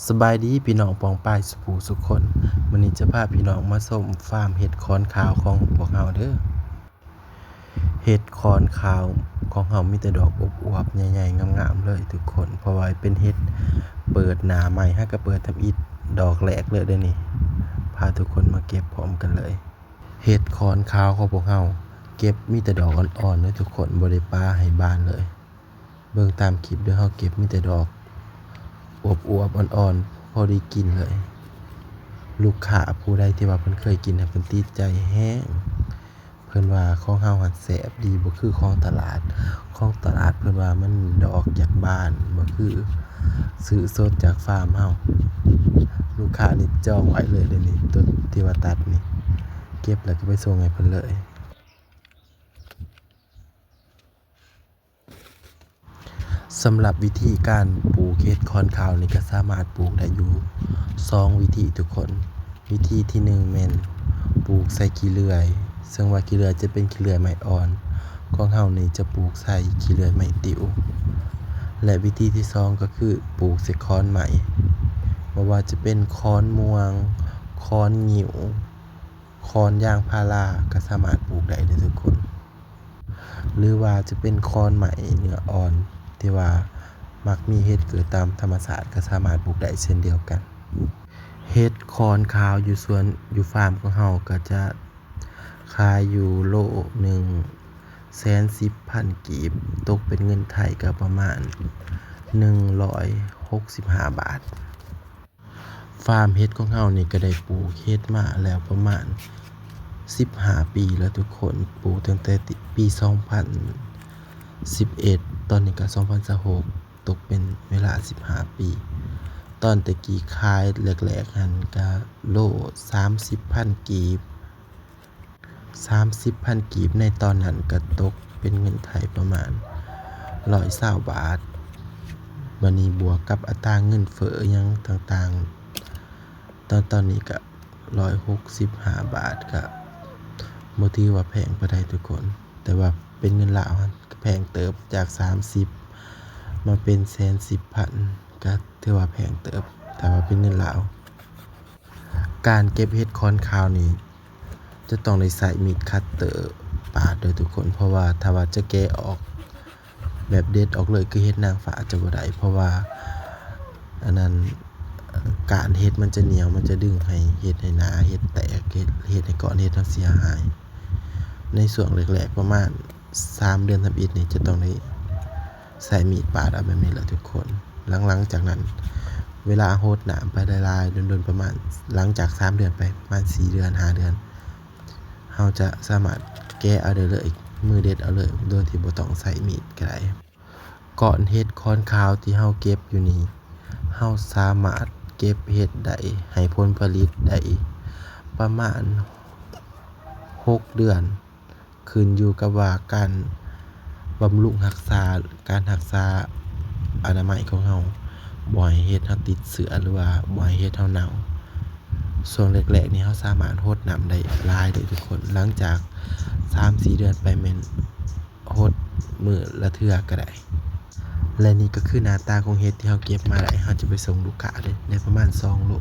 สบายดีพี่น้องปองป้ายสุภูสุคนมื้อนี้จะพาพี่น้องมาชมฟาร์มเห็ดขอนขาวของพวกเราเด้อเห็ดขอนขาวของเรามีแต่ดอกอวบๆใหญ่ๆงามๆเลยทุกคนเพราะว่าเป็นเห็ดเปิดหน้าใหม่ก็เปิดทำอิฐดอกแรกเลยเด้อนี่พาทุกคนมาเก็บพร้อมกันเลยเห็ดขอนขาวของพวกเราเก็บมีแต่ดอกอ่อนๆเลยทุกคนบ่ได้ปาให้บานเลยเบิ่งตามคลิปเด้อเฮาเก็บมีแต่ดอกอวบๆอ่อนๆพอได้กินเลยลูกค้าผู้ใดที่ว่าเพิ่นเคยกินเพิ่นติดใจแรงเพิ่นว่าของเราหันแซ่บดีบ่คือของตลาดเพิ่นว่ามันดอกจากบ้านบ่คือซื้อสดจากฟาร์มเราลูกค้านี่จองไว้เลยเดี๋ยวนี้ต้นที่ว่าตัดนี่เก็บแล้วก็ไปส่งให้เพิ่นเลยสำหรับวิธีการปลูกเห็ดขอนขาวนี่ก็สามารถปลูกได้อยู่2วิธีทุกคนวิธีที่1แม่นปลูกใส่ขี้เลื่อยซึ่งว่าขี้เลื่อยจะเป็นขี้เลื่อยไม้อ่อนของเรานี่จะปลูกใส่ขี้เลื่อยไม้ติ๋วและวิธีที่2ก็คือปลูกใส่ค้อนไม้บ่ว่าจะเป็นค้อนม่วงค้อนงิ้วค้อนยางพาราก็สามารถปลูกได้เด้อทุกคนหรือว่าจะเป็นค้อนไม้เนื้ออ่อนที่ว่ามักมีเห็ดเกิดตามธรรมชาติก็สามารถปลูกได้เช่นเดียวกันเห็ดขอนขาวอยู่ฟาร์มของเราก็จะขายอยู่โลหนึ่ง110,000 กีบตกเป็นเงินไทยก็ประมาณ165 บาทฟาร์มเห็ดของเรานี่ก็ได้ปลูกเห็ดมาแล้วประมาณ15 ปีแล้วทุกคนปลูกตั้งแต่ปี2011ตอนนี้ก็2026ตกเป็นเวลา15 ปีตอนแต่กี้ขายแรกๆหั้นก็โล30,000 กีบ30,000 กีบในตอนนั้นก็ตกเป็นเงินไทยประมาณ120 บาทบัดนี้บวกกับอัตราเงินเฟ้อหยังต่างๆตอนนี้ก็165 บาทก็บ่ถือว่าแพงปานใดทุกคนแต่ว่าเป็นเงินลาวก็แพงเติบจาก30มาเป็น110,000ก็ถือว่าแพงเติบแต่ว่าเป็นเงินลาวการเก็บเห็ดขอนขาวนี่จะต้องได้ใช้มีดคัตเตอร์ปาดเด้อทุกคนเพราะว่าถ้าว่าจะแกะออกแบบเด็ดออกเลยคือเห็ดนางฟ้าจะบ่ได้เพราะว่าอันนั้นกาฬเห็ดมันจะเหนียวมันจะดึงให้เห็ดให้หนาเห็ดแตกเห็ดให้ก้อนเห็ดเราเสียหายในช่วงแรกๆประมาณ3 เดือนทำอิฐนี่จะต้องได้ใช้มีดปาดเอาแบบนี้แหละทุกคนหลังๆจากนั้นเวลาโฮดน้ำไปหลายๆโดนๆประมาณหลังจาก3 เดือนไปประมาณ4 เดือน5 เดือนเราจะสามารถแกะเอาได้เลยมือเด็ดเอาเลยโดยที่บ่ต้องใช้มีดก็ได้ก้อนเห็ดขอนขาวที่เราเก็บอยู่นี่เราสามารถเก็บเห็ดได้ให้ผลผลิตได้ประมาณ6 เดือนขึ้นอยู่กับว่าการบำรุงรักษาการรักษาอนามัยของเราบ่ให้เห็ดเราติดเชื้อหรือว่าบ่ให้เห็ดเราเน่าช่วงแรกๆนี่เราสามารถรดน้ำได้หลายเลยทุกคนหลังจาก 3-4 เดือนไปแม่นรดมื้อละเทื่อก็ได้และนี่ก็คือหน้าตาของเห็ดที่เราเก็บมาได้เราจะไปส่งลูกค้าได้ประมาณ2 โล